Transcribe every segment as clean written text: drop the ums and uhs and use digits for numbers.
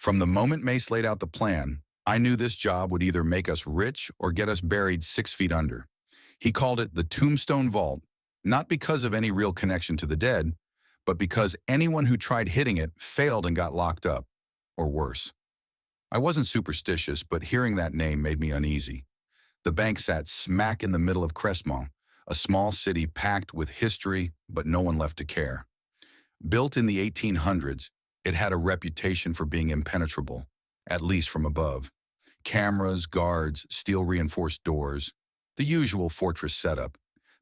From the moment Mace laid out the plan, I knew this job would either make us rich or get us buried 6 feet under. He called it the Tombstone Vault, not because of any real connection to the dead, but because anyone who tried hitting it failed and got locked up, or worse. I wasn't superstitious, but hearing that name made me uneasy. The bank sat smack in the middle of Crestmont, a small city packed with history, but no one left to care. Built in the 1800s, it had a reputation for being impenetrable, at least from above. Cameras, guards, steel-reinforced doors, the usual fortress setup.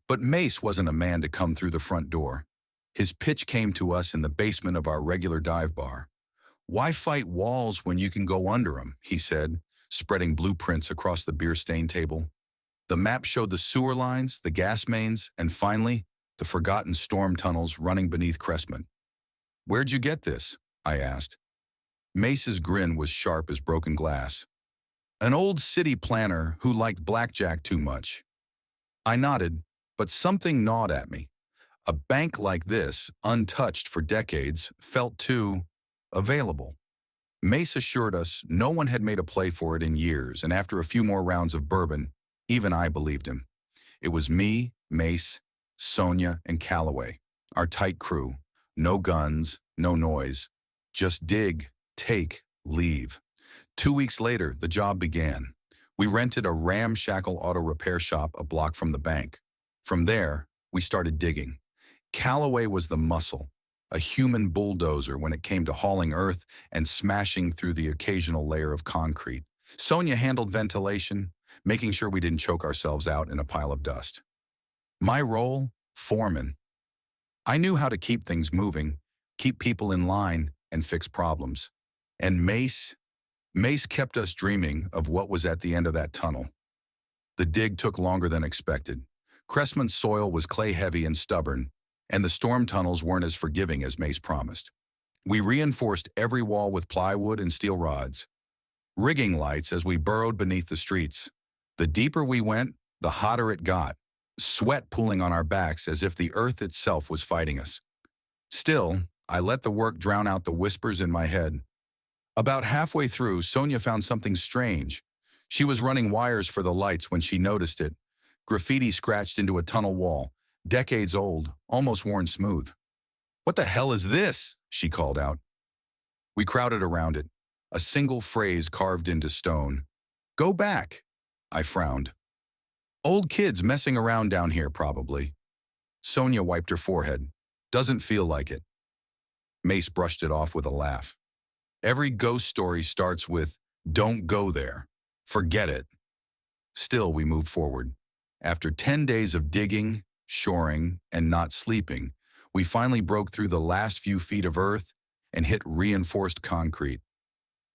But Mace wasn't a man to come through the front door. His pitch came to us in the basement of our regular dive bar. "Why fight walls when you can go under them?" he said, spreading blueprints across the beer-stained table. The map showed the sewer lines, the gas mains, and finally, the forgotten storm tunnels running beneath Crestmont. "Where'd you get this?" I asked. Mace's grin was sharp as broken glass. "An old city planner who liked blackjack too much." I nodded, but something gnawed at me. A bank like this, untouched for decades, felt too available. Mace assured us no one had made a play for it in years, and after a few more rounds of bourbon, even I believed him. It was me, Mace, Sonia, and Calloway, our tight crew. No guns, no noise. Just dig, take, leave. 2 weeks later, the job began. We rented a ramshackle auto repair shop a block from the bank. From there, we started digging. Calloway was the muscle, a human bulldozer when it came to hauling earth and smashing through the occasional layer of concrete. Sonia handled ventilation, making sure we didn't choke ourselves out in a pile of dust. My role? Foreman. I knew how to keep things moving, keep people in line, and fix problems. And Mace kept us dreaming of what was at the end of that tunnel. The dig took longer than expected. Crestmont's soil was clay-heavy and stubborn, and the storm tunnels weren't as forgiving as Mace promised. We reinforced every wall with plywood and steel rods, rigging lights as we burrowed beneath the streets. The deeper we went, the hotter it got, sweat pooling on our backs as if the earth itself was fighting us. Still, I let the work drown out the whispers in my head. About halfway through, Sonia found something strange. She was running wires for the lights when she noticed it. Graffiti scratched into a tunnel wall, decades old, almost worn smooth. "What the hell is this?" she called out. We crowded around it, a single phrase carved into stone. "Go back." I frowned. "Old kids messing around down here, probably." Sonia wiped her forehead. "Doesn't feel like it." Mace brushed it off with a laugh. "Every ghost story starts with, 'Don't go there. Forget it.'" Still, we moved forward. After 10 days of digging, shoring, and not sleeping, we finally broke through the last few feet of earth and hit reinforced concrete.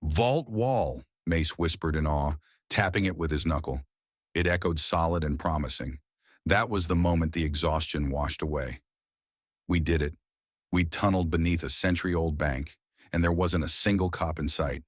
"Vault wall," Mace whispered in awe, tapping it with his knuckle. It echoed solid and promising. That was the moment the exhaustion washed away. We did it. We tunneled beneath a century-old bank, and there wasn't a single cop in sight.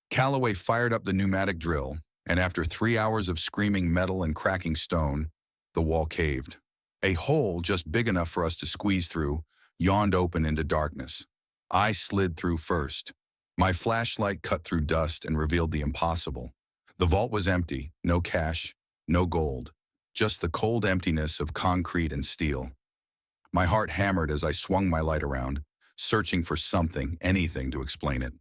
Calloway fired up the pneumatic drill, and after 3 hours of screaming metal and cracking stone, the wall caved. A hole just big enough for us to squeeze through yawned open into darkness. I slid through first. My flashlight cut through dust and revealed the impossible. The vault was empty, no cash, no gold, just the cold emptiness of concrete and steel. My heart hammered as I swung my light around, searching for something, anything to explain it.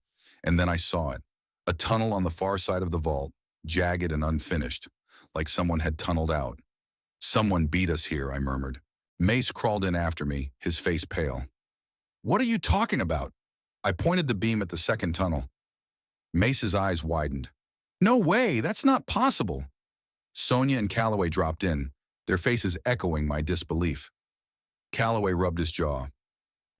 And then I saw it. A tunnel on the far side of the vault, jagged and unfinished, like someone had tunneled out. "Someone beat us here," I murmured. Mace crawled in after me, his face pale. "What are you talking about?" I pointed the beam at the second tunnel. Mace's eyes widened. "No way, that's not possible." Sonia and Calloway dropped in, their faces echoing my disbelief. Calloway rubbed his jaw.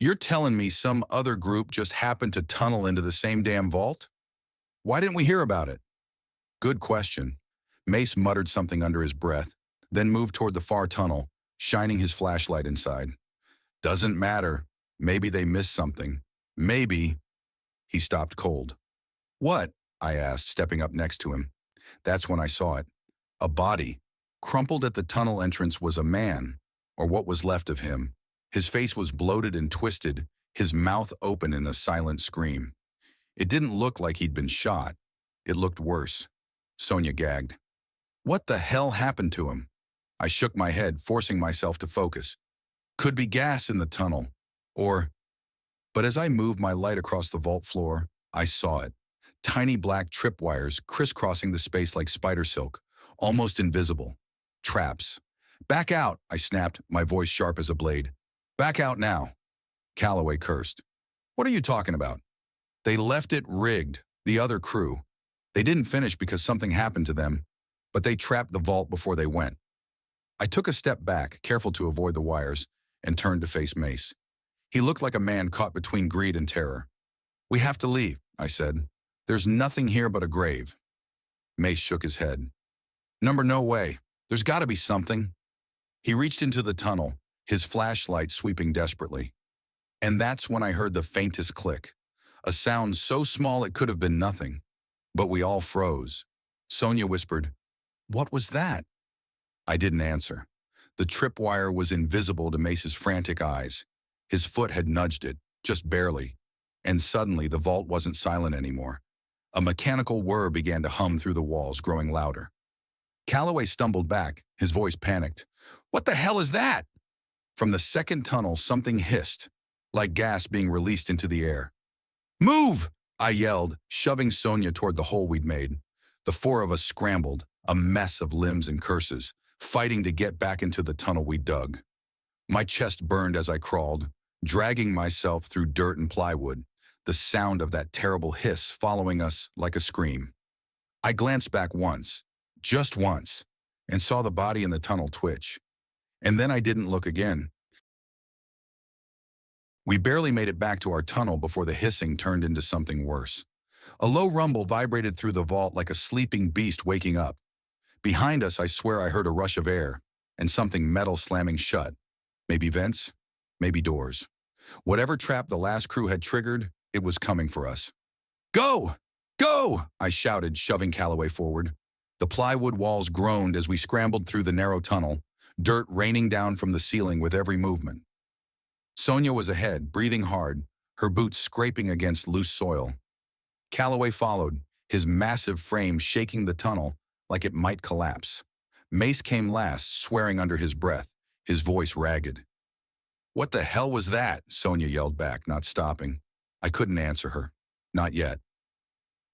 "You're telling me some other group just happened to tunnel into the same damn vault? Why didn't we hear about it?" "Good question." Mace muttered something under his breath, then moved toward the far tunnel, shining his flashlight inside. "Doesn't matter. Maybe they missed something. Maybe." He stopped cold. "What?" I asked, stepping up next to him. That's when I saw it. A body. Crumpled at the tunnel entrance was a man, or what was left of him. His face was bloated and twisted, his mouth open in a silent scream. It didn't look like he'd been shot. It looked worse. Sonia gagged. What the hell happened to him? I shook my head, forcing myself to focus. Could be gas in the tunnel. Or... But as I moved my light across the vault floor, I saw it. Tiny black tripwires crisscrossing the space like spider silk, almost invisible. Traps. Back out, I snapped, my voice sharp as a blade. Back out now. Calloway cursed. What are you talking about? They left it rigged, the other crew. They didn't finish because something happened to them, but they trapped the vault before they went. I took a step back, careful to avoid the wires, and turned to face Mace. He looked like a man caught between greed and terror. We have to leave, I said. There's nothing here but a grave. Mace shook his head. No way. There's got to be something. He reached into the tunnel, his flashlight sweeping desperately. And that's when I heard the faintest click, a sound so small it could have been nothing. But we all froze. Sonia whispered, "What was that?" I didn't answer. The tripwire was invisible to Mace's frantic eyes. His foot had nudged it, just barely. And suddenly the vault wasn't silent anymore. A mechanical whir began to hum through the walls, growing louder. Calloway stumbled back, his voice panicked. What the hell is that? From the second tunnel, something hissed, like gas being released into the air. Move! I yelled, shoving Sonia toward the hole we'd made. The four of us scrambled, a mess of limbs and curses, fighting to get back into the tunnel we dug. My chest burned as I crawled, dragging myself through dirt and plywood, the sound of that terrible hiss following us like a scream. I glanced back once, just once, and saw the body in the tunnel twitch. And then I didn't look again. We barely made it back to our tunnel before the hissing turned into something worse. A low rumble vibrated through the vault like a sleeping beast waking up. Behind us, I swear I heard a rush of air, and something metal slamming shut. Maybe vents, maybe doors. Whatever trap the last crew had triggered, it was coming for us. Go! Go! I shouted, shoving Calloway forward. The plywood walls groaned as we scrambled through the narrow tunnel, dirt raining down from the ceiling with every movement. Sonia was ahead, breathing hard, her boots scraping against loose soil. Calloway followed, his massive frame shaking the tunnel like it might collapse. Mace came last, swearing under his breath, his voice ragged. What the hell was that? Sonia yelled back, not stopping. I couldn't answer her. Not yet.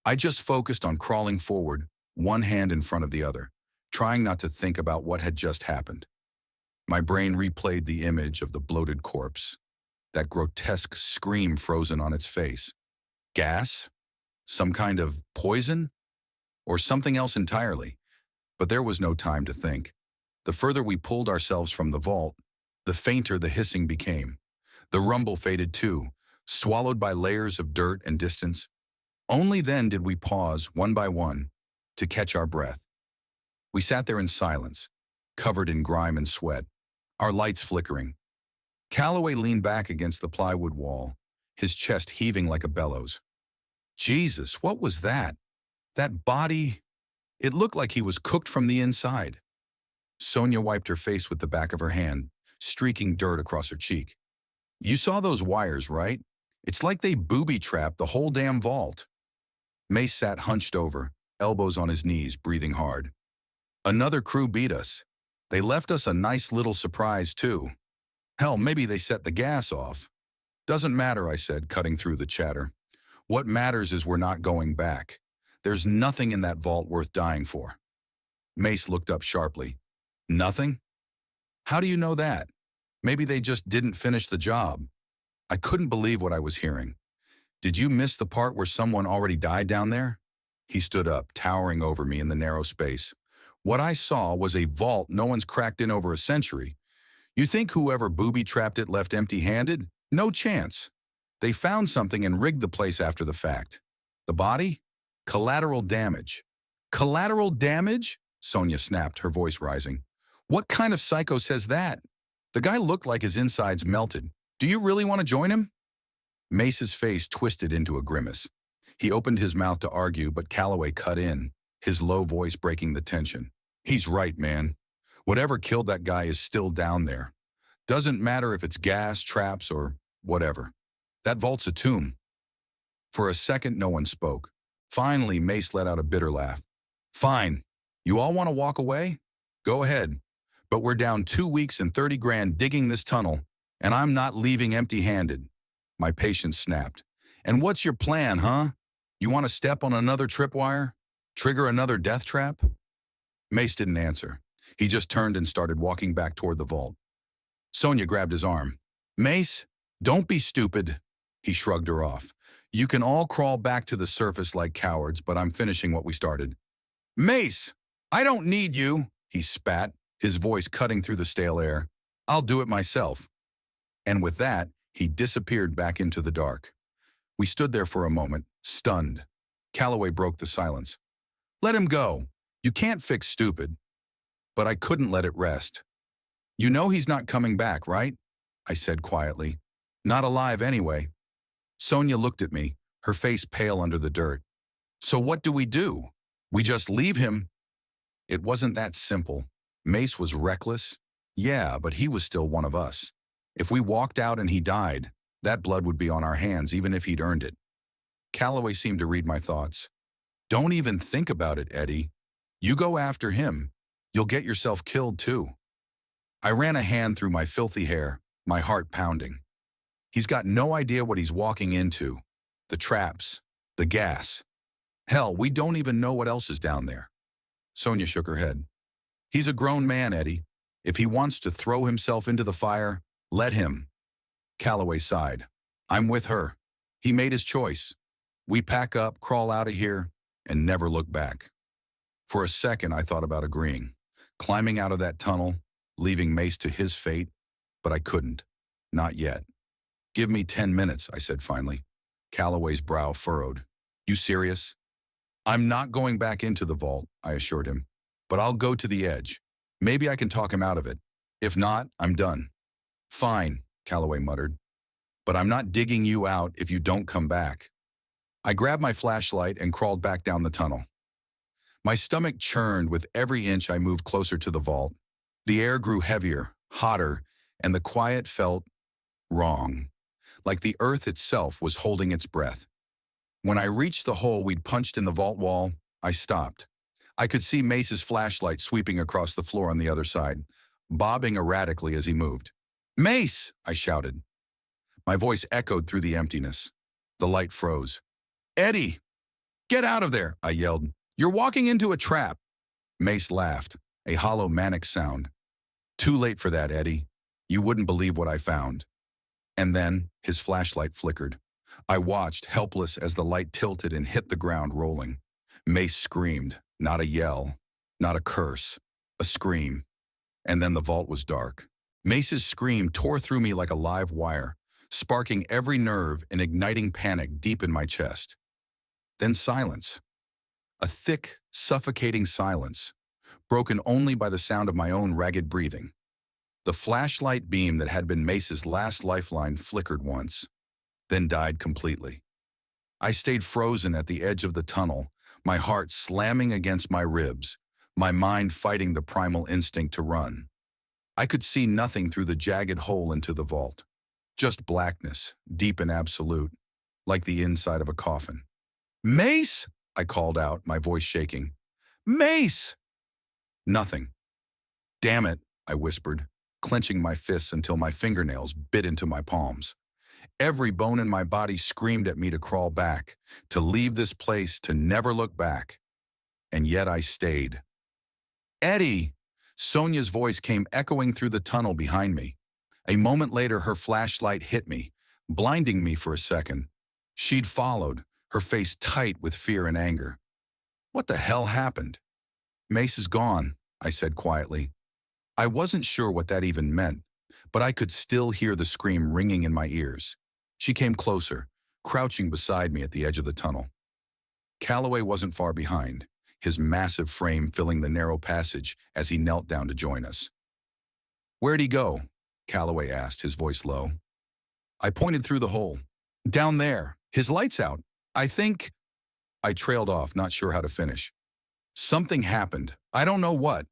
I just focused on crawling forward, one hand in front of the other, trying not to think about what had just happened. My brain replayed the image of the bloated corpse, that grotesque scream frozen on its face. Gas? Some kind of poison? Or something else entirely? But there was no time to think. The further we pulled ourselves from the vault, the fainter the hissing became. The rumble faded too, swallowed by layers of dirt and distance. Only then did we pause, one by one, to catch our breath. We sat there in silence, covered in grime and sweat, our lights flickering. Calloway leaned back against the plywood wall, his chest heaving like a bellows. Jesus, what was that? That body, it looked like he was cooked from the inside. Sonia wiped her face with the back of her hand, streaking dirt across her cheek. You saw those wires, right? It's like they booby-trapped the whole damn vault. Mace sat hunched over, elbows on his knees, breathing hard. Another crew beat us. They left us a nice little surprise, too. Hell, maybe they set the gas off. Doesn't matter, I said, cutting through the chatter. What matters is we're not going back. There's nothing in that vault worth dying for. Mace looked up sharply. Nothing? How do you know that? Maybe they just didn't finish the job. I couldn't believe what I was hearing. Did you miss the part where someone already died down there? He stood up, towering over me in the narrow space. What I saw was a vault no one's cracked in over a century. You think whoever booby-trapped it left empty-handed? No chance. They found something and rigged the place after the fact. The body? Collateral damage. Collateral damage? Sonia snapped, her voice rising. What kind of psycho says that? The guy looked like his insides melted. Do you really want to join him? Mace's face twisted into a grimace. He opened his mouth to argue, but Calloway cut in, his low voice breaking the tension. He's right, man. Whatever killed that guy is still down there. Doesn't matter if it's gas, traps, or whatever. That vault's a tomb. For a second, no one spoke. Finally, Mace let out a bitter laugh. Fine. You all want to walk away? Go ahead. But we're down 2 weeks and 30 grand digging this tunnel, and I'm not leaving empty-handed. My patience snapped. And what's your plan, huh? You want to step on another tripwire? Trigger another death trap? Mace didn't answer. He just turned and started walking back toward the vault. Sonia grabbed his arm. Mace, don't be stupid. He shrugged her off. You can all crawl back to the surface like cowards, but I'm finishing what we started. Mace, I don't need you, he spat, his voice cutting through the stale air. I'll do it myself. And with that, he disappeared back into the dark. We stood there for a moment, stunned. Calloway broke the silence. Let him go. You can't fix stupid. But I couldn't let it rest. You know he's not coming back, right? I said quietly. Not alive anyway. Sonia looked at me, her face pale under the dirt. So what do? We just leave him? It wasn't that simple. Mace was reckless. Yeah, but he was still one of us. If we walked out and he died, that blood would be on our hands even if he'd earned it. Calloway seemed to read my thoughts. Don't even think about it, Eddie. You go after him. You'll get yourself killed too. I ran a hand through my filthy hair, my heart pounding. He's got no idea what he's walking into. The traps, the gas. Hell, we don't even know what else is down there. Sonia shook her head. He's a grown man, Eddie. If he wants to throw himself into the fire, let him. Calloway sighed. I'm with her. He made his choice. We pack up, crawl out of here, and never look back. For a second, I thought about agreeing. Climbing out of that tunnel, leaving Mace to his fate, but I couldn't. Not yet. Give me 10 minutes, I said finally. Calloway's brow furrowed. You serious? I'm not going back into the vault, I assured him. But I'll go to the edge. Maybe I can talk him out of it. If not, I'm done. Fine, Calloway muttered. But I'm not digging you out if you don't come back. I grabbed my flashlight and crawled back down the tunnel. My stomach churned with every inch I moved closer to the vault. The air grew heavier, hotter, and the quiet felt wrong, like the earth itself was holding its breath. When I reached the hole we'd punched in the vault wall, I stopped. I could see Mace's flashlight sweeping across the floor on the other side, bobbing erratically as he moved. Mace! I shouted. My voice echoed through the emptiness. The light froze. Eddie! Get out of there! I yelled. You're walking into a trap. Mace laughed, a hollow manic sound. Too late for that, Eddie. You wouldn't believe what I found. And then his flashlight flickered. I watched, helpless as the light tilted and hit the ground rolling. Mace screamed, not a yell, not a curse, a scream. And then the vault was dark. Mace's scream tore through me like a live wire, sparking every nerve and igniting panic deep in my chest. Then silence. A thick, suffocating silence, broken only by the sound of my own ragged breathing. The flashlight beam that had been Mace's last lifeline flickered once, then died completely. I stayed frozen at the edge of the tunnel, my heart slamming against my ribs, my mind fighting the primal instinct to run. I could see nothing through the jagged hole into the vault. Just blackness, deep and absolute, like the inside of a coffin. Mace! I called out, my voice shaking. Mace! Nothing. Damn it, I whispered, clenching my fists until my fingernails bit into my palms. Every bone in my body screamed at me to crawl back, to leave this place, to never look back. And yet I stayed. Eddie! Sonia's voice came echoing through the tunnel behind me. A moment later, her flashlight hit me, blinding me for a second. She'd followed, her face tight with fear and anger. What the hell happened? Mace is gone, I said quietly. I wasn't sure what that even meant, but I could still hear the scream ringing in my ears. She came closer, crouching beside me at the edge of the tunnel. Calloway wasn't far behind, his massive frame filling the narrow passage as he knelt down to join us. Where'd he go? Calloway asked, his voice low. I pointed through the hole. Down there, his light's out. I think... I trailed off, not sure how to finish. Something happened. I don't know what.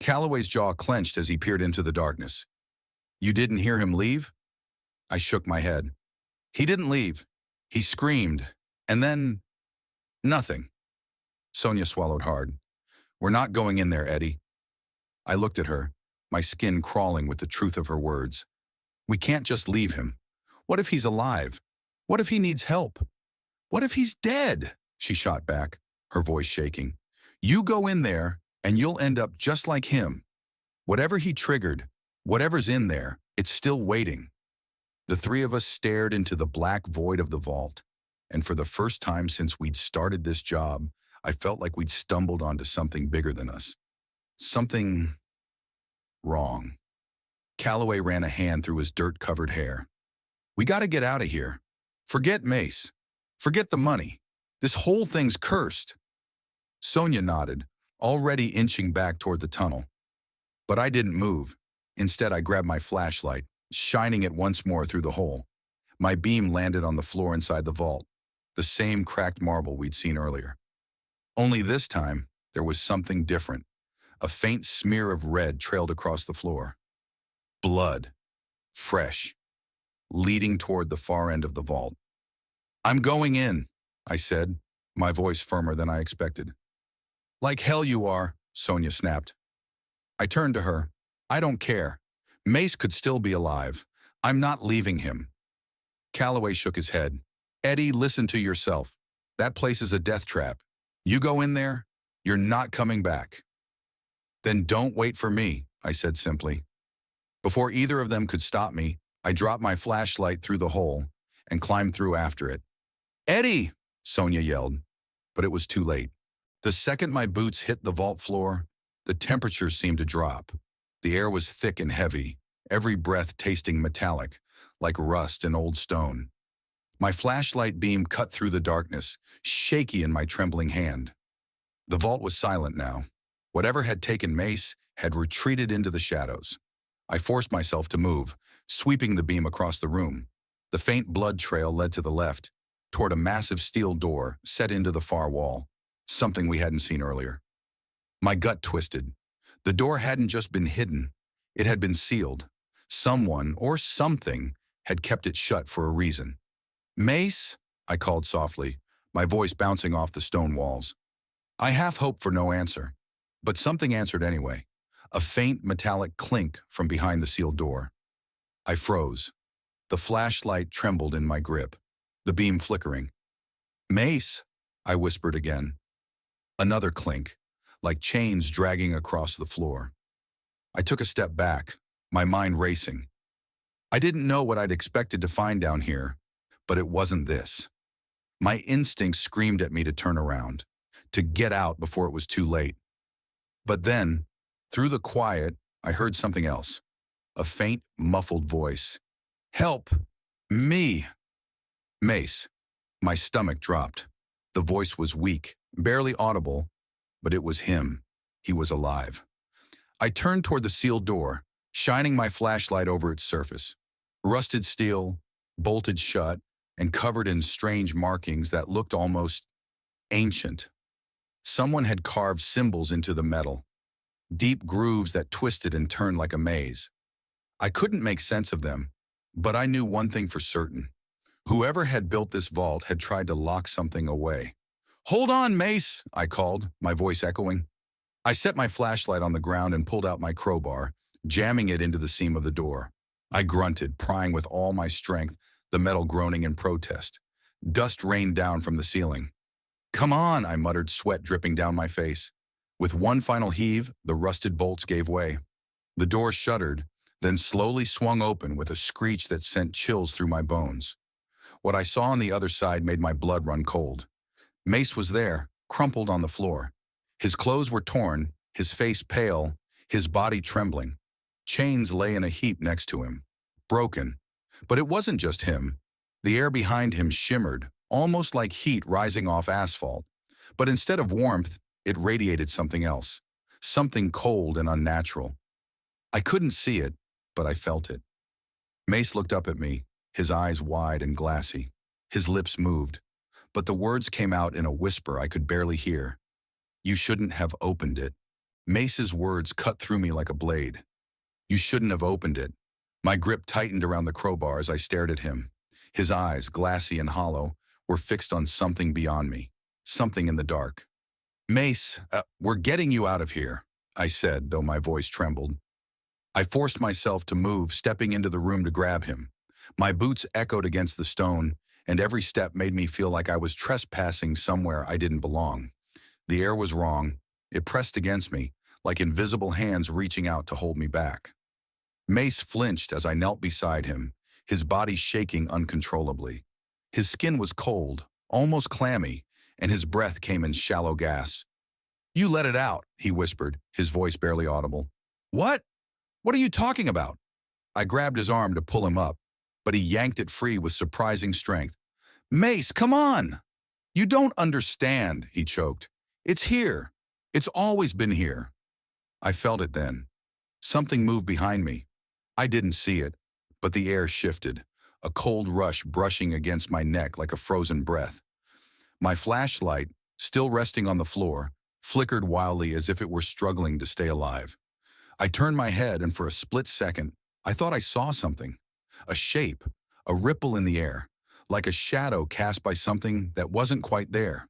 Calloway's jaw clenched as he peered into the darkness. You didn't hear him leave? I shook my head. He didn't leave. He screamed, and then nothing. Sonia swallowed hard. We're not going in there, Eddie. I looked at her, my skin crawling with the truth of her words. We can't just leave him. What if he's alive? What if he needs help? What if he's dead? She shot back, her voice shaking. You go in there, and you'll end up just like him. Whatever he triggered, whatever's in there, it's still waiting. The three of us stared into the black void of the vault, and for the first time since we'd started this job, I felt like we'd stumbled onto something bigger than us. Something wrong. Calloway ran a hand through his dirt-covered hair. We gotta get out of here. Forget Mace. Forget the money. This whole thing's cursed. Sonia nodded, already inching back toward the tunnel. But I didn't move. Instead, I grabbed my flashlight, shining it once more through the hole. My beam landed on the floor inside the vault, the same cracked marble we'd seen earlier. Only this time, there was something different. A faint smear of red trailed across the floor. Blood. Fresh. Leading toward the far end of the vault. I'm going in, I said, my voice firmer than I expected. Like hell you are, Sonia snapped. I turned to her. I don't care. Mace could still be alive. I'm not leaving him. Calloway shook his head. Eddie, listen to yourself. That place is a death trap. You go in there, you're not coming back. Then don't wait for me, I said simply. Before either of them could stop me, I dropped my flashlight through the hole and climbed through after it. Eddie, Sonia yelled, but it was too late. The second my boots hit the vault floor, the temperature seemed to drop. The air was thick and heavy, every breath tasting metallic, like rust and old stone. My flashlight beam cut through the darkness, shaky in my trembling hand. The vault was silent now. Whatever had taken Mace had retreated into the shadows. I forced myself to move, sweeping the beam across the room. The faint blood trail led to the left, toward a massive steel door set into the far wall, something we hadn't seen earlier. My gut twisted. The door hadn't just been hidden, it had been sealed. Someone or something had kept it shut for a reason. Mace, I called softly, my voice bouncing off the stone walls. I half hoped for no answer, but something answered anyway, a faint metallic clink from behind the sealed door. I froze. The flashlight trembled in my grip, the beam flickering. Mace, I whispered again. Another clink, like chains dragging across the floor. I took a step back, my mind racing. I didn't know what I'd expected to find down here, but it wasn't this. My instinct screamed at me to turn around, to get out before it was too late. But then, through the quiet, I heard something else. A faint, muffled voice. Help! Me! Mace. My stomach dropped. The voice was weak, barely audible, but it was him. He was alive. I turned toward the sealed door, shining my flashlight over its surface. Rusted steel, bolted shut, and covered in strange markings that looked almost ancient. Someone had carved symbols into the metal, deep grooves that twisted and turned like a maze. I couldn't make sense of them, but I knew one thing for certain. Whoever had built this vault had tried to lock something away. Hold on, Mace, I called, my voice echoing. I set my flashlight on the ground and pulled out my crowbar, jamming it into the seam of the door. I grunted, prying with all my strength, the metal groaning in protest. Dust rained down from the ceiling. Come on, I muttered, sweat dripping down my face. With one final heave, the rusted bolts gave way. The door shuddered, then slowly swung open with a screech that sent chills through my bones. What I saw on the other side made my blood run cold. Mace was there, crumpled on the floor. His clothes were torn, his face pale, his body trembling. Chains lay in a heap next to him, broken. But it wasn't just him. The air behind him shimmered, almost like heat rising off asphalt. But instead of warmth, it radiated something else, something cold and unnatural. I couldn't see it, but I felt it. Mace looked up at me, his eyes wide and glassy. His lips moved, but the words came out in a whisper I could barely hear. You shouldn't have opened it. Mace's words cut through me like a blade. You shouldn't have opened it. My grip tightened around the crowbar as I stared at him. His eyes, glassy and hollow, were fixed on something beyond me, something in the dark. Mace, we're getting you out of here, I said, though my voice trembled. I forced myself to move, stepping into the room to grab him. My boots echoed against the stone, and every step made me feel like I was trespassing somewhere I didn't belong. The air was wrong. It pressed against me, like invisible hands reaching out to hold me back. Mace flinched as I knelt beside him, his body shaking uncontrollably. His skin was cold, almost clammy, and his breath came in shallow gasps. "You let it out," he whispered, his voice barely audible. "What? What are you talking about?" I grabbed his arm to pull him up, but he yanked it free with surprising strength. "Mace, come on!" "You don't understand," he choked. "It's here. It's always been here." I felt it then. Something moved behind me. I didn't see it, but the air shifted, a cold rush brushing against my neck like a frozen breath. My flashlight, still resting on the floor, flickered wildly as if it were struggling to stay alive. I turned my head, and for a split second, I thought I saw something. A shape, a ripple in the air, like a shadow cast by something that wasn't quite there.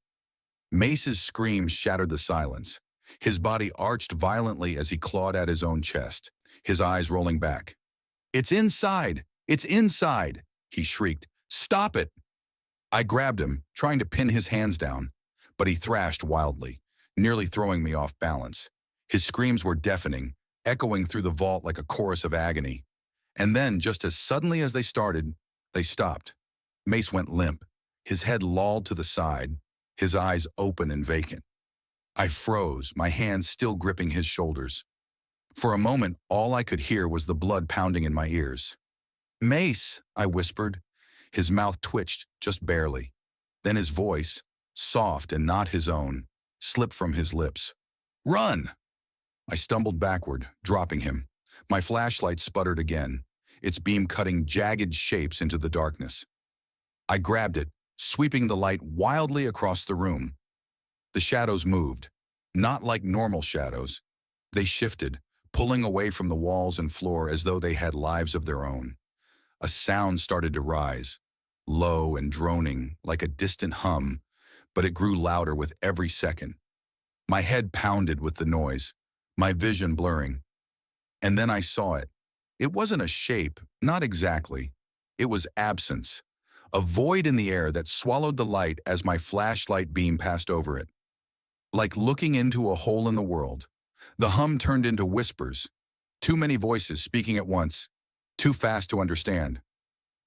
Mace's screams shattered the silence. His body arched violently as he clawed at his own chest, his eyes rolling back. "It's inside! It's inside!" he shrieked. "Stop it!" I grabbed him, trying to pin his hands down, but he thrashed wildly, nearly throwing me off balance. His screams were deafening, echoing through the vault like a chorus of agony. And then, just as suddenly as they started, they stopped. Mace went limp, his head lolled to the side, his eyes open and vacant. I froze, my hands still gripping his shoulders. For a moment, all I could hear was the blood pounding in my ears. "Mace," I whispered. His mouth twitched, just barely. Then his voice, soft and not his own, slipped from his lips. "Run!" I stumbled backward, dropping him. My flashlight sputtered again, its beam cutting jagged shapes into the darkness. I grabbed it, sweeping the light wildly across the room. The shadows moved, not like normal shadows. They shifted, pulling away from the walls and floor as though they had lives of their own. A sound started to rise, low and droning, like a distant hum, but it grew louder with every second. My head pounded with the noise, my vision blurring. And then I saw it. It wasn't a shape, not exactly. It was absence, a void in the air that swallowed the light as my flashlight beam passed over it. Like looking into a hole in the world. The hum turned into whispers, too many voices speaking at once, too fast to understand.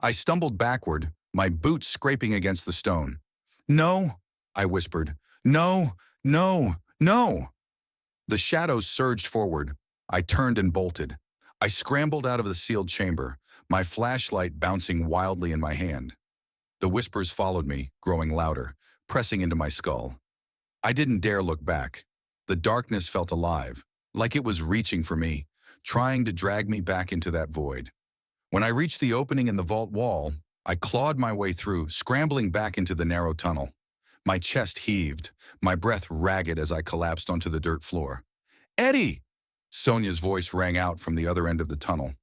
I stumbled backward, my boots scraping against the stone. "No," I whispered. "No, no, no." The shadows surged forward. I turned and bolted. I scrambled out of the sealed chamber, my flashlight bouncing wildly in my hand. The whispers followed me, growing louder, pressing into my skull. I didn't dare look back. The darkness felt alive, like it was reaching for me, trying to drag me back into that void. When I reached the opening in the vault wall, I clawed my way through, scrambling back into the narrow tunnel. My chest heaved, my breath ragged as I collapsed onto the dirt floor. "Eddie!" Sonia's voice rang out from the other end of the tunnel.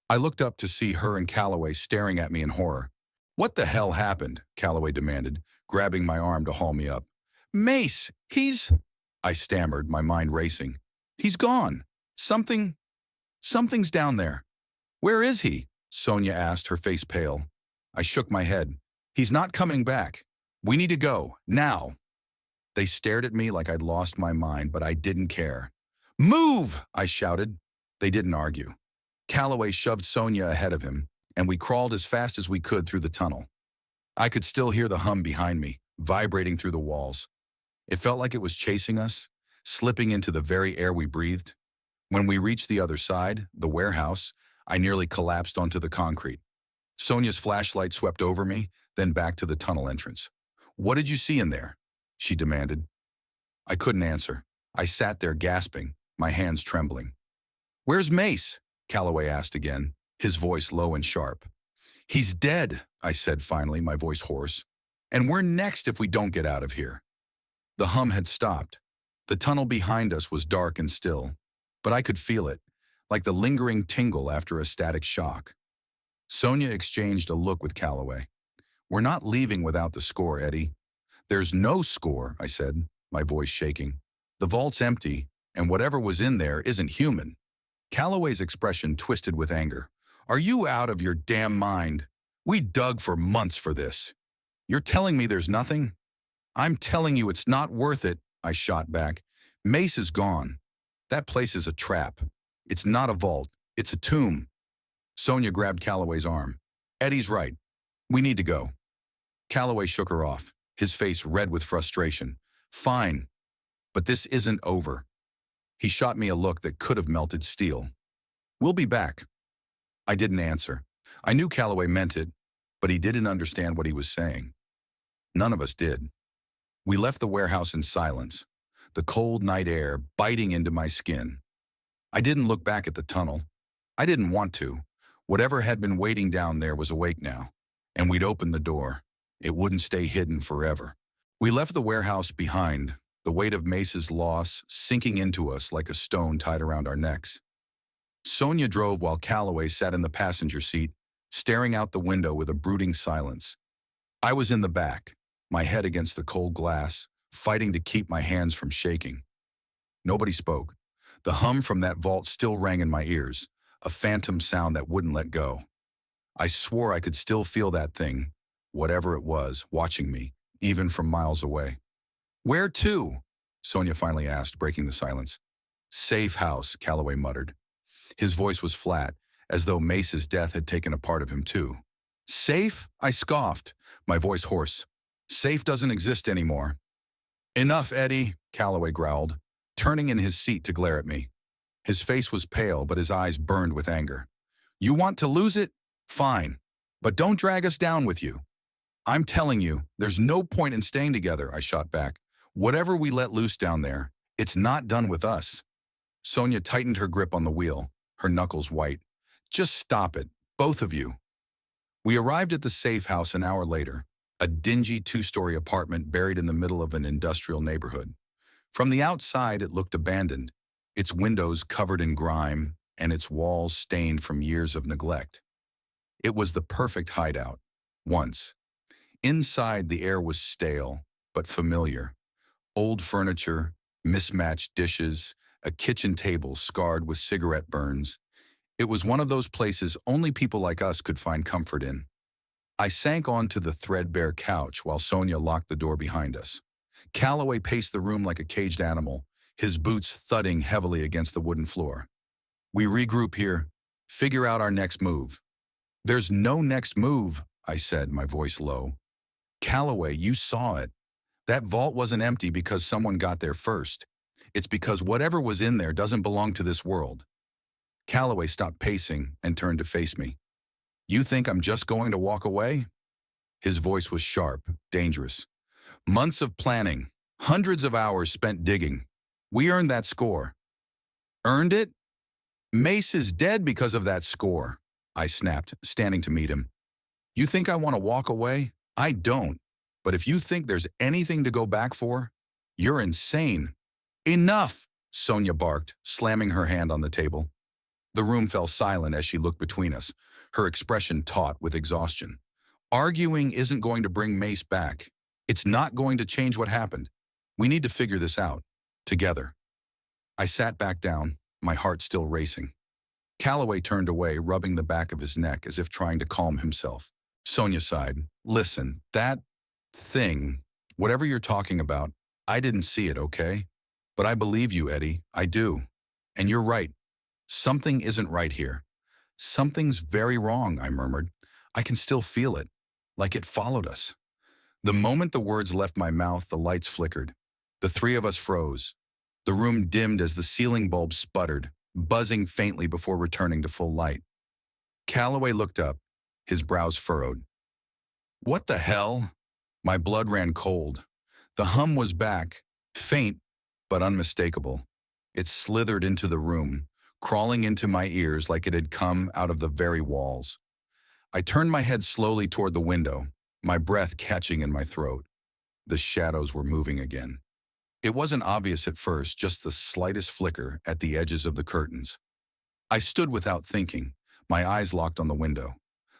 I looked up to see her and Calloway staring at me in horror. "What the hell happened?" Calloway demanded, grabbing my arm to haul me up. "Mace, he's—" I stammered, my mind racing. "He's gone. Something's down there." "Where is he?" Sonia asked, her face pale. I shook my head. "He's not coming back. We need to go, now." They stared at me like I'd lost my mind, but I didn't care. "Move!" I shouted. They didn't argue. Calloway shoved Sonia ahead of him, and we crawled as fast as we could through the tunnel. I could still hear the hum behind me, vibrating through the walls. It felt like it was chasing us, slipping into the very air we breathed. When we reached the other side, the warehouse, I nearly collapsed onto the concrete. Sonia's flashlight swept over me, then back to the tunnel entrance. "What did you see in there?" she demanded. I couldn't answer. I sat there gasping, my hands trembling. "Where's Mace?" Calloway asked again, his voice low and sharp. "He's dead," I said finally, my voice hoarse. "And we're next if we don't get out of here." The hum had stopped. The tunnel behind us was dark and still, but I could feel it, like the lingering tingle after a static shock. Sonia exchanged a look with Calloway. We're not leaving without the score, Eddie. There's no score, I said, my voice shaking. The vault's empty, and whatever was in there isn't human. Calloway's expression twisted with anger. Are you out of your damn mind? We dug for months for this. You're telling me there's nothing? I'm telling you it's not worth it, I shot back. Mace is gone. That place is a trap. It's not a vault. It's a tomb. Sonia grabbed Calloway's arm. Eddie's right. We need to go. Calloway shook her off, his face red with frustration. Fine, but this isn't over. He shot me a look that could have melted steel. We'll be back. I didn't answer. I knew Calloway meant it, but he didn't understand what he was saying. None of us did. We left the warehouse in silence, the cold night air biting into my skin. I didn't look back at the tunnel. I didn't want to. Whatever had been waiting down there was awake now, and we'd opened the door. It wouldn't stay hidden forever. We left the warehouse behind, the weight of Mace's loss sinking into us like a stone tied around our necks. Sonia drove while Calloway sat in the passenger seat, staring out the window with a brooding silence. I was in the back, my head against the cold glass, fighting to keep my hands from shaking. Nobody spoke. The hum from that vault still rang in my ears, a phantom sound that wouldn't let go. I swore I could still feel that thing, whatever it was, watching me, even from miles away. Where to? Sonia finally asked, breaking the silence. Safe house, Calloway muttered. His voice was flat, as though Mace's death had taken a part of him too. Safe? I scoffed, my voice hoarse. Safe doesn't exist anymore. Enough, Eddie, Calloway growled, turning in his seat to glare at me. His face was pale, but his eyes burned with anger. You want to lose it? Fine. But don't drag us down with you. I'm telling you, there's no point in staying together, I shot back. Whatever we let loose down there, it's not done with us. Sonia tightened her grip on the wheel, her knuckles white. Just stop it, both of you. We arrived at the safe house an hour later, a dingy two-story apartment buried in the middle of an industrial neighborhood. From the outside, it looked abandoned, its windows covered in grime and its walls stained from years of neglect. It was the perfect hideout, once. Inside, the air was stale, but familiar. Old furniture, mismatched dishes, a kitchen table scarred with cigarette burns. It was one of those places only people like us could find comfort in. I sank onto the threadbare couch while Sonia locked the door behind us. Calloway paced the room like a caged animal, his boots thudding heavily against the wooden floor. We regroup here, figure out our next move. There's no next move, I said, my voice low. Calloway, you saw it. That vault wasn't empty because someone got there first. It's because whatever was in there doesn't belong to this world. Calloway stopped pacing and turned to face me. You think I'm just going to walk away? His voice was sharp, dangerous. Months of planning, hundreds of hours spent digging. We earned that score. Earned it? Mace is dead because of that score, I snapped, standing to meet him. You think I want to walk away? I don't. But if you think there's anything to go back for, you're insane. Enough, Sonia barked, slamming her hand on the table. The room fell silent as she looked between us, her expression taut with exhaustion. Arguing isn't going to bring Mace back. It's not going to change what happened. We need to figure this out, together. I sat back down, my heart still racing. Calloway turned away, rubbing the back of his neck as if trying to calm himself. Sonia sighed. Listen, that thing, whatever you're talking about, I didn't see it, okay? But I believe you, Eddie. I do. And you're right. Something isn't right here. Something's very wrong, I murmured. I can still feel it, like it followed us. The moment the words left my mouth, the lights flickered. The three of us froze. The room dimmed as the ceiling bulb sputtered, buzzing faintly before returning to full light. Calloway looked up, his brows furrowed. What the hell? My blood ran cold. The hum was back, faint but unmistakable. It slithered into the room, crawling into my ears like it had come out of the very walls. I turned my head slowly toward the window, my breath catching in my throat. The shadows were moving again. It wasn't obvious at first, just the slightest flicker at the edges of the curtains. I stood without thinking, my eyes locked on the window.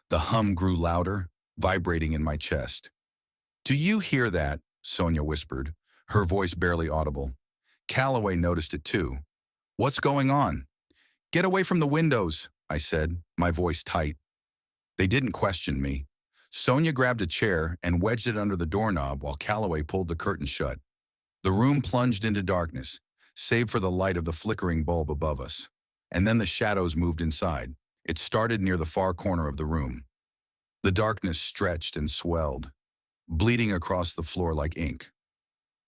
The hum grew louder, vibrating in my chest. "Do you hear that?" Sonia whispered, her voice barely audible. Calloway noticed it too. "What's going on?" "Get away from the windows," I said, my voice tight. They didn't question me. Sonia grabbed a chair and wedged it under the doorknob while Calloway pulled the curtain shut. The room plunged into darkness, save for the light of the flickering bulb above us. And then the shadows moved inside. It started near the far corner of the room. The darkness stretched and swelled, bleeding across the floor like ink.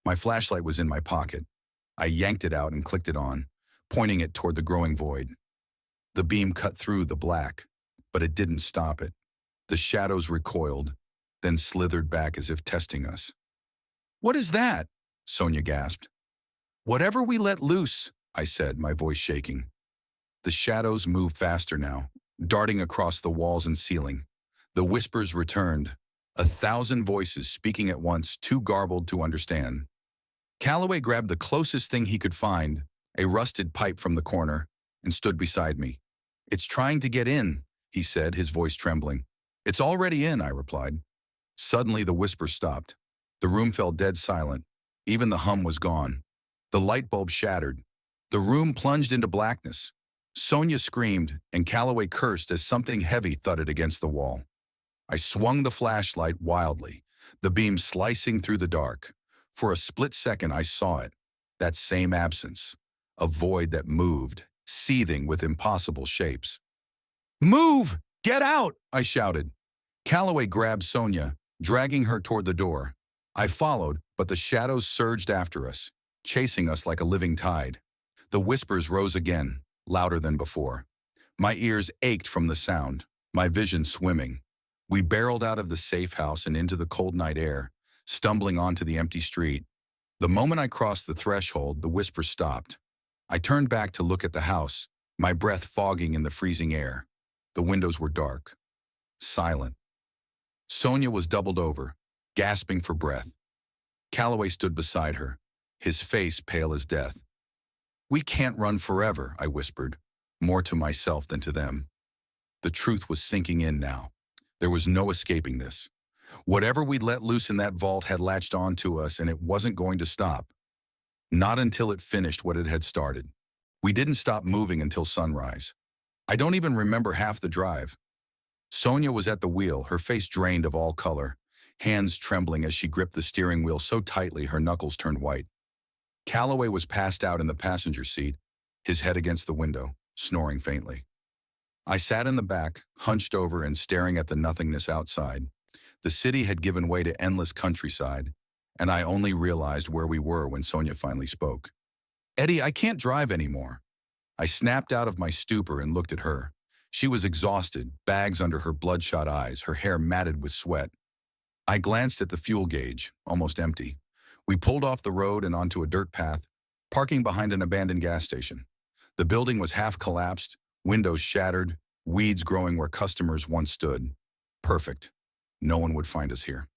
My flashlight was in my pocket. I yanked it out and clicked it on, pointing it toward the growing void. The beam cut through the black, but it didn't stop it. The shadows recoiled, then slithered back as if testing us. "What is that?" Sonia gasped. "Whatever we let loose," I said, my voice shaking. The shadows moved faster now, darting across the walls and ceiling. The whispers returned, 1,000 voices speaking at once, too garbled to understand. Calloway grabbed the closest thing he could find, a rusted pipe from the corner, and stood beside me. "It's trying to get in," he said, his voice trembling. "It's already in," I replied. Suddenly the whisper stopped. The room fell dead silent. Even the hum was gone. The light bulb shattered. The room plunged into blackness. Sonia screamed, and Calloway cursed as something heavy thudded against the wall. I swung the flashlight wildly, the beam slicing through the dark. For a split second I saw it, that same absence, a void that moved, seething with impossible shapes. "Move! Get out!" I shouted. Calloway grabbed Sonia, dragging her toward the door. I followed, but the shadows surged after us, chasing us like a living tide. The whispers rose again, louder than before. My ears ached from the sound, my vision swimming. We barreled out of the safe house and into the cold night air, stumbling onto the empty street. The moment I crossed the threshold, the whisper stopped. I turned back to look at the house, my breath fogging in the freezing air. The windows were dark, silent. Sonia was doubled over, gasping for breath. Calloway stood beside her, his face pale as death. "We can't run forever," I whispered, more to myself than to them. The truth was sinking in now. There was no escaping this. Whatever we'd let loose in that vault had latched onto us, and it wasn't going to stop. Not until it finished what it had started. We didn't stop moving until sunrise. I don't even remember half the drive. Sonia was at the wheel, her face drained of all color, hands trembling as she gripped the steering wheel so tightly her knuckles turned white. Calloway was passed out in the passenger seat, his head against the window, snoring faintly. I sat in the back, hunched over and staring at the nothingness outside. The city had given way to endless countryside, and I only realized where we were when Sonia finally spoke. "Eddie, I can't drive anymore." I snapped out of my stupor and looked at her. She was exhausted, bags under her bloodshot eyes, her hair matted with sweat. I glanced at the fuel gauge, almost empty. We pulled off the road and onto a dirt path, parking behind an abandoned gas station. The building was half collapsed, windows shattered, weeds growing where customers once stood. Perfect. No one would find us here.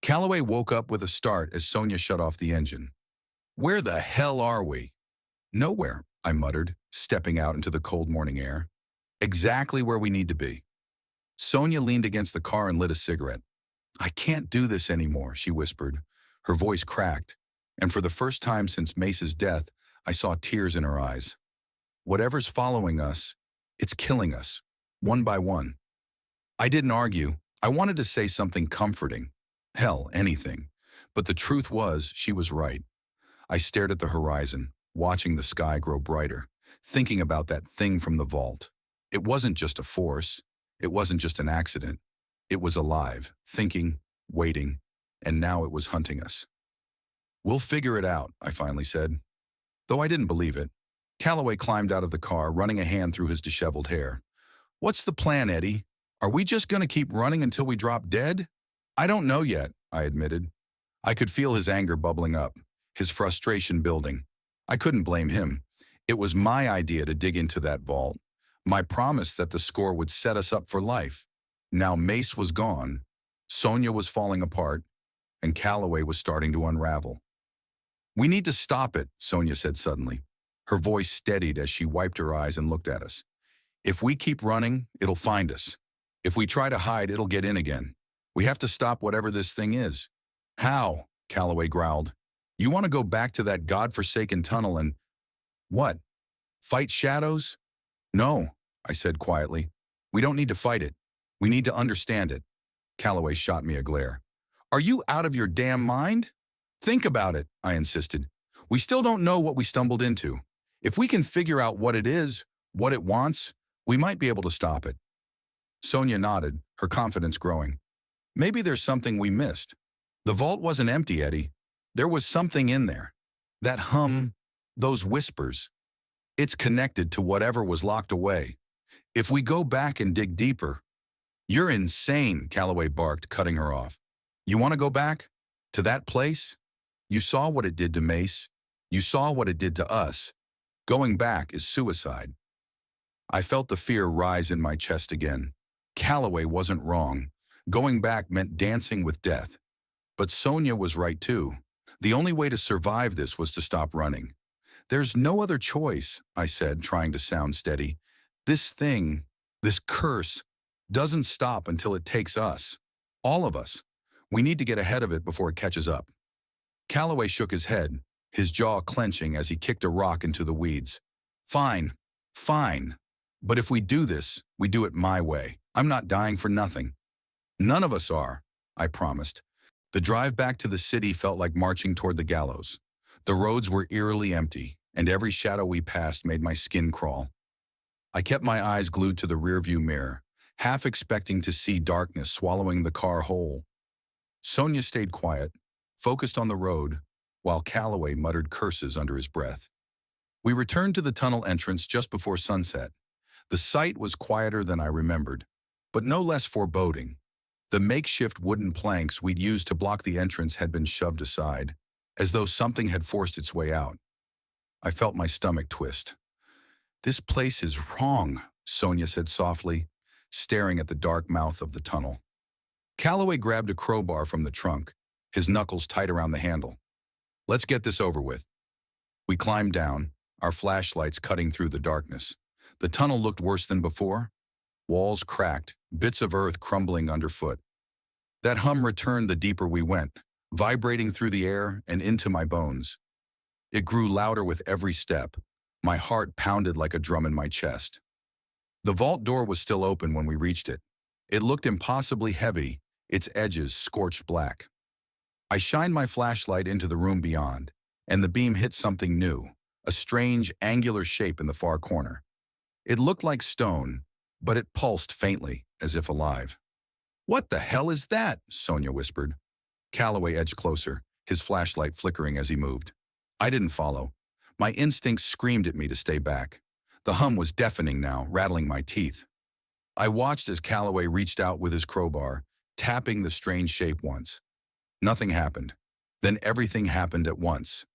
Calloway woke up with a start as Sonia shut off the engine. "Where the hell are we?" "Nowhere," I muttered, stepping out into the cold morning air. "Exactly where we need to be." Sonia leaned against the car and lit a cigarette. "I can't do this anymore," she whispered. Her voice cracked, and for the first time since Mace's death, I saw tears in her eyes. "Whatever's following us, it's killing us, one by one." I didn't argue. I wanted to say something comforting. Hell, anything. But the truth was, she was right. I stared at the horizon, watching the sky grow brighter, thinking about that thing from the vault. It wasn't just a force. It wasn't just an accident. It was alive, thinking, waiting, and now it was hunting us. "We'll figure it out," I finally said. Though I didn't believe it. Calloway climbed out of the car, running a hand through his disheveled hair. "What's the plan, Eddie? Are we just going to keep running until we drop dead?" "I don't know yet," I admitted. I could feel his anger bubbling up, his frustration building. I couldn't blame him. It was my idea to dig into that vault, my promise that the score would set us up for life. Now Mace was gone, Sonia was falling apart, and Calloway was starting to unravel. "We need to stop it," Sonia said suddenly. Her voice steadied as she wiped her eyes and looked at us. "If we keep running, it'll find us. If we try to hide, it'll get in again. We have to stop whatever this thing is. How? Calloway growled. You want to go back to that godforsaken tunnel and, what, fight shadows? No, I said quietly. We don't need to fight it. We need to understand it. Calloway shot me a glare. Are you out of your damn mind? Think about it, I insisted. We still don't know what we stumbled into. If we can figure out what it is, what it wants, we might be able to stop it. Sonia nodded, her confidence growing. Maybe there's something we missed. The vault wasn't empty, Eddie. There was something in there. That hum, those whispers. It's connected to whatever was locked away. If we go back and dig deeper. You're insane, Calloway barked, cutting her off. You want to go back? To that place? You saw what it did to Mace. You saw what it did to us. Going back is suicide. I felt the fear rise in my chest again. Calloway wasn't wrong. Going back meant dancing with death. But Sonia was right too. The only way to survive this was to stop running. There's no other choice, I said, trying to sound steady. This thing, this curse, doesn't stop until it takes us. All of us. We need to get ahead of it before it catches up. Calloway shook his head, his jaw clenching as he kicked a rock into the weeds. Fine, fine. But if we do this, we do it my way. I'm not dying for nothing. None of us are, I promised. The drive back to the city felt like marching toward the gallows. The roads were eerily empty, and every shadow we passed made my skin crawl. I kept my eyes glued to the rearview mirror, half expecting to see darkness swallowing the car whole. Sonia stayed quiet, focused on the road, while Calloway muttered curses under his breath. We returned to the tunnel entrance just before sunset. The sight was quieter than I remembered, but no less foreboding. The makeshift wooden planks we'd used to block the entrance had been shoved aside, as though something had forced its way out. I felt my stomach twist. This place is wrong, Sonia said softly, staring at the dark mouth of the tunnel. Calloway grabbed a crowbar from the trunk, his knuckles tight around the handle. Let's get this over with. We climbed down, our flashlights cutting through the darkness. The tunnel looked worse than before. Walls cracked, bits of earth crumbling underfoot. That hum returned the deeper we went, vibrating through the air and into my bones. It grew louder with every step. My heart pounded like a drum in my chest. The vault door was still open when we reached it. It looked impossibly heavy, its edges scorched black. I shined my flashlight into the room beyond, and the beam hit something new, a strange, angular shape in the far corner. It looked like stone, but it pulsed faintly, as if alive. What the hell is that? Sonia whispered. Calloway edged closer, his flashlight flickering as he moved. I didn't follow. My instincts screamed at me to stay back. The hum was deafening now, rattling my teeth. I watched as Calloway reached out with his crowbar, tapping the strange shape once. Nothing happened. Then everything happened at once.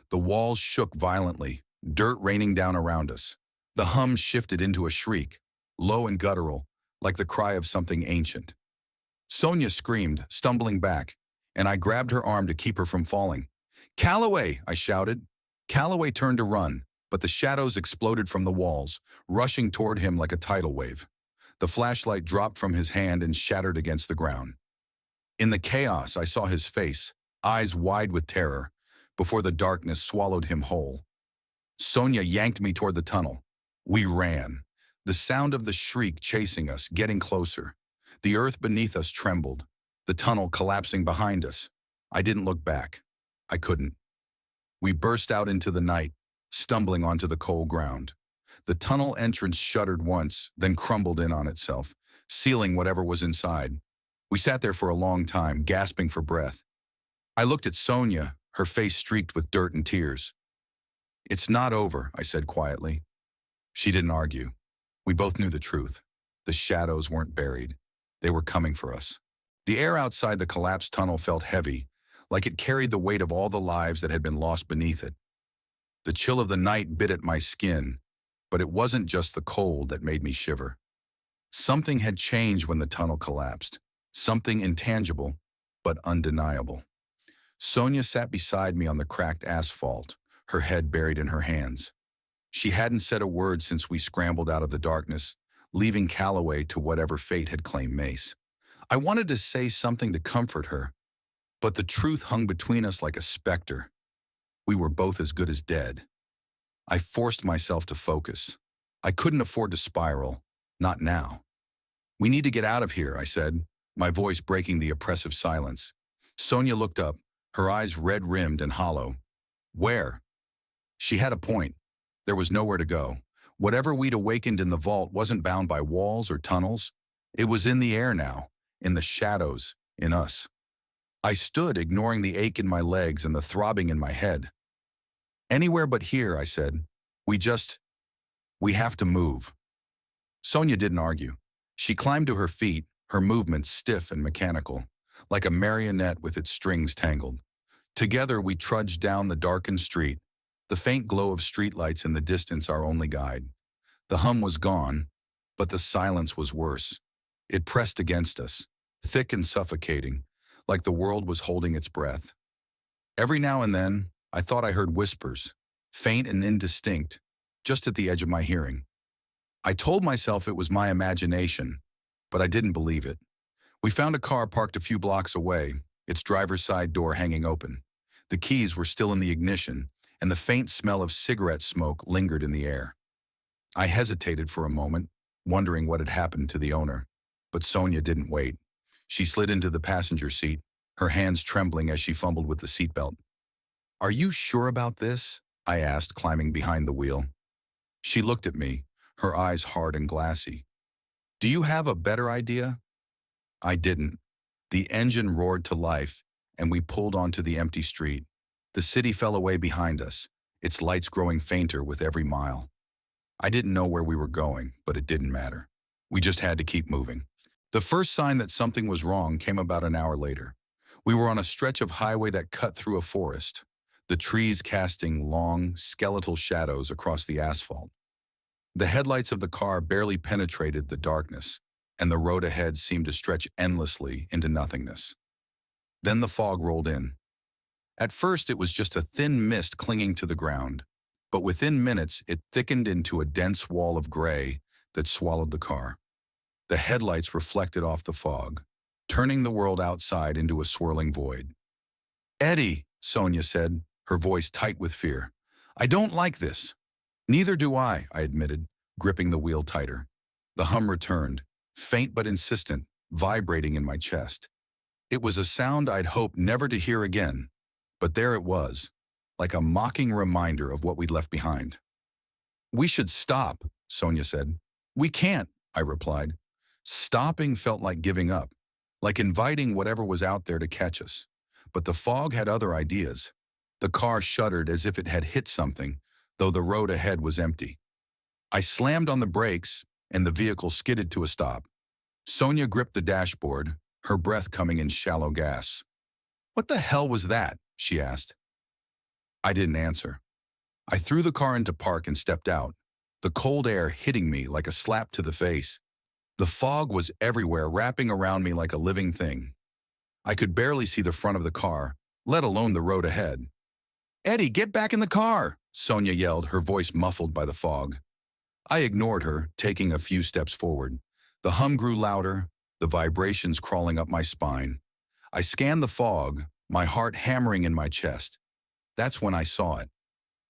The walls shook violently, dirt raining down around us. The hum shifted into a shriek, low and guttural, like the cry of something ancient. Sonia screamed, stumbling back, and I grabbed her arm to keep her from falling. Calloway, I shouted. Calloway turned to run, but the shadows exploded from the walls, rushing toward him like a tidal wave. The flashlight dropped from his hand and shattered against the ground. In the chaos, I saw his face, eyes wide with terror, before the darkness swallowed him whole. Sonia yanked me toward the tunnel. We ran, the sound of the shriek chasing us, getting closer. The earth beneath us trembled, the tunnel collapsing behind us. I didn't look back. I couldn't. We burst out into the night, stumbling onto the cold ground. The tunnel entrance shuddered once, then crumbled in on itself, sealing whatever was inside. We sat there for a long time, gasping for breath. I looked at Sonia, her face streaked with dirt and tears. It's not over, I said quietly. She didn't argue. We both knew the truth. The shadows weren't buried. They were coming for us. The air outside the collapsed tunnel felt heavy, like it carried the weight of all the lives that had been lost beneath it. The chill of the night bit at my skin, but it wasn't just the cold that made me shiver. Something had changed when the tunnel collapsed. Something intangible, but undeniable. Sonia sat beside me on the cracked asphalt, her head buried in her hands. She hadn't said a word since we scrambled out of the darkness, leaving Calloway to whatever fate had claimed Mace. I wanted to say something to comfort her, but the truth hung between us like a specter. We were both as good as dead. I forced myself to focus. I couldn't afford to spiral. Not now. We need to get out of here, I said, my voice breaking the oppressive silence. Sonia looked up, her eyes red-rimmed and hollow. Where? She had a point. There was nowhere to go. Whatever we'd awakened in the vault wasn't bound by walls or tunnels. It was in the air now, in the shadows, in us. I stood, ignoring the ache in my legs and the throbbing in my head. Anywhere but here, I said. We have to move. Sonia didn't argue. She climbed to her feet, her movements stiff and mechanical, like a marionette with its strings tangled. Together we trudged down the darkened street, the faint glow of streetlights in the distance our only guide. The hum was gone, but the silence was worse. It pressed against us, thick and suffocating, like the world was holding its breath. Every now and then, I thought I heard whispers, faint and indistinct, just at the edge of my hearing. I told myself it was my imagination, but I didn't believe it. We found a car parked a few blocks away, its driver's side door hanging open. The keys were still in the ignition, and the faint smell of cigarette smoke lingered in the air. I hesitated for a moment, wondering what had happened to the owner. But Sonia didn't wait. She slid into the passenger seat, her hands trembling as she fumbled with the seatbelt. "Are you sure about this?" I asked, climbing behind the wheel. She looked at me, her eyes hard and glassy. "Do you have a better idea?" I didn't. The engine roared to life, and we pulled onto the empty street. The city fell away behind us, its lights growing fainter with every mile. I didn't know where we were going, but it didn't matter. We just had to keep moving. The first sign that something was wrong came about an hour later. We were on a stretch of highway that cut through a forest, the trees casting long, skeletal shadows across the asphalt. The headlights of the car barely penetrated the darkness, and the road ahead seemed to stretch endlessly into nothingness. Then the fog rolled in. At first, it was just a thin mist clinging to the ground, but within minutes, it thickened into a dense wall of gray that swallowed the car. The headlights reflected off the fog, turning the world outside into a swirling void. "Eddie," Sonia said, her voice tight with fear. "I don't like this." "Neither do I admitted, gripping the wheel tighter. The hum returned, faint but insistent, vibrating in my chest. It was a sound I'd hoped never to hear again, but there it was, like a mocking reminder of what we'd left behind. "We should stop," Sonia said. "We can't," I replied. Stopping felt like giving up, like inviting whatever was out there to catch us. But the fog had other ideas. The car shuddered as if it had hit something, though the road ahead was empty. I slammed on the brakes, and the vehicle skidded to a stop. Sonia gripped the dashboard, her breath coming in shallow gasps. "What the hell was that?" she asked. I didn't answer. I threw the car into park and stepped out, the cold air hitting me like a slap to the face. The fog was everywhere, wrapping around me like a living thing. I could barely see the front of the car, let alone the road ahead. "Eddie, get back in the car!" Sonia yelled, her voice muffled by the fog. I ignored her, taking a few steps forward. The hum grew louder, the vibrations crawling up my spine. I scanned the fog, my heart hammering in my chest. That's when I saw it.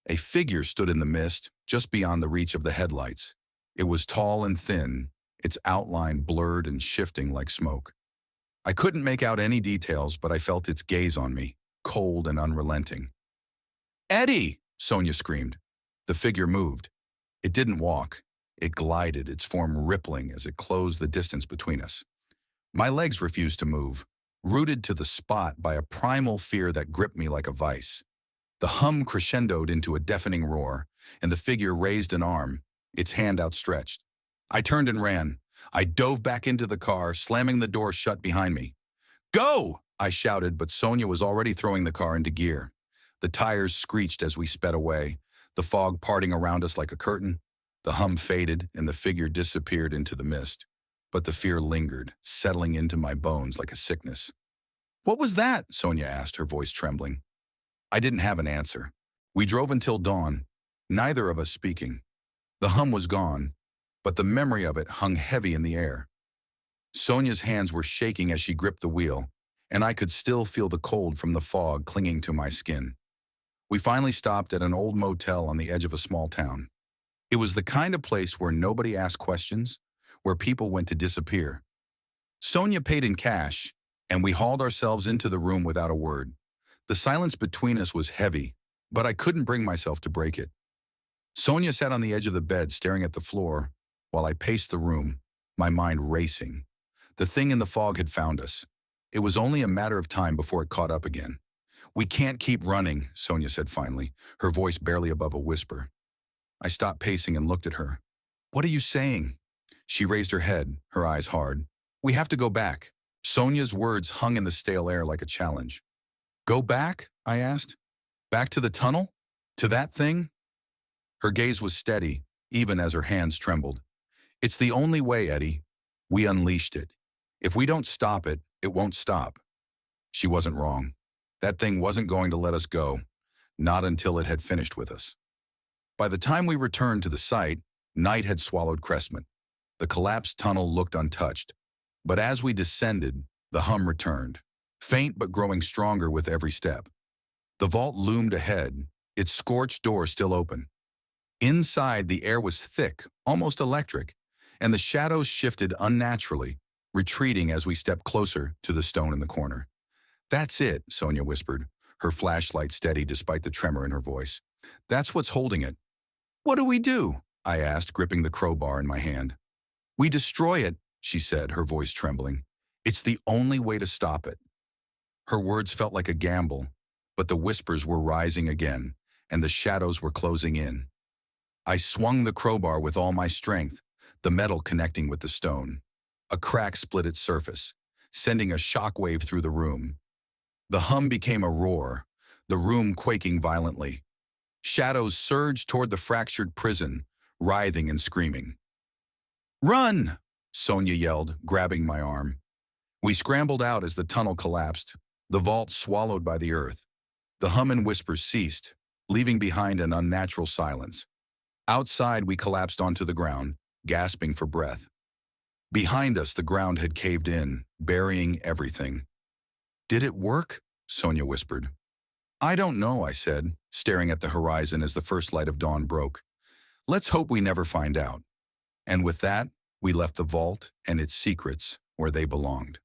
A figure stood in the mist, just beyond the reach of the headlights. It was tall and thin, its outline blurred and shifting like smoke. I couldn't make out any details, but I felt its gaze on me, cold and unrelenting. "Eddie!" Sonia screamed. The figure moved. It didn't walk. It glided, its form rippling as it closed the distance between us. My legs refused to move, rooted to the spot by a primal fear that gripped me like a vice. The hum crescendoed into a deafening roar, and the figure raised an arm, its hand outstretched. I turned and ran. I dove back into the car, slamming the door shut behind me. "Go!" I shouted, but Sonia was already throwing the car into gear. The tires screeched as we sped away, the fog parting around us like a curtain. The hum faded, and the figure disappeared into the mist. But the fear lingered, settling into my bones like a sickness. "What was that?" Sonia asked, her voice trembling. I didn't have an answer. We drove until dawn, neither of us speaking. The hum was gone, but the memory of it hung heavy in the air. Sonia's hands were shaking as she gripped the wheel, and I could still feel the cold from the fog clinging to my skin. We finally stopped at an old motel on the edge of a small town. It was the kind of place where nobody asked questions, where people went to disappear. Sonia paid in cash, and we hauled ourselves into the room without a word. The silence between us was heavy, but I couldn't bring myself to break it. Sonia sat on the edge of the bed staring at the floor while I paced the room, my mind racing. The thing in the fog had found us. It was only a matter of time before it caught up again. "We can't keep running," Sonia said finally, her voice barely above a whisper. I stopped pacing and looked at her. "What are you saying?" She raised her head, her eyes hard. "We have to go back." Sonia's words hung in the stale air like a challenge. "Go back?" I asked. "Back to the tunnel? To that thing?" Her gaze was steady, even as her hands trembled. "It's the only way, Eddie. We unleashed it. If we don't stop it, it won't stop." She wasn't wrong. That thing wasn't going to let us go, not until it had finished with us. By the time we returned to the site, night had swallowed Crestman. The collapsed tunnel looked untouched. But as we descended, the hum returned, faint but growing stronger with every step. The vault loomed ahead, its scorched door still open. Inside, the air was thick, almost electric, and the shadows shifted unnaturally, retreating as we stepped closer to the stone in the corner. "That's it," Sonia whispered, her flashlight steady despite the tremor in her voice. "That's what's holding it." "What do we do?" I asked, gripping the crowbar in my hand. "We destroy it," she said, her voice trembling. "It's the only way to stop it." Her words felt like a gamble, but the whispers were rising again, and the shadows were closing in. I swung the crowbar with all my strength, the metal connecting with the stone. A crack split its surface, sending a shockwave through the room. The hum became a roar, the room quaking violently. Shadows surged toward the fractured prison, writhing and screaming. "Run!" Sonia yelled, grabbing my arm. We scrambled out as the tunnel collapsed, the vault swallowed by the earth. The hum and whispers ceased, leaving behind an unnatural silence. Outside, we collapsed onto the ground, gasping for breath. Behind us, the ground had caved in, burying everything. "Did it work?" Sonia whispered. "I don't know," I said, staring at the horizon as the first light of dawn broke. "Let's hope we never find out." And with that, we left the vault and its secrets where they belonged.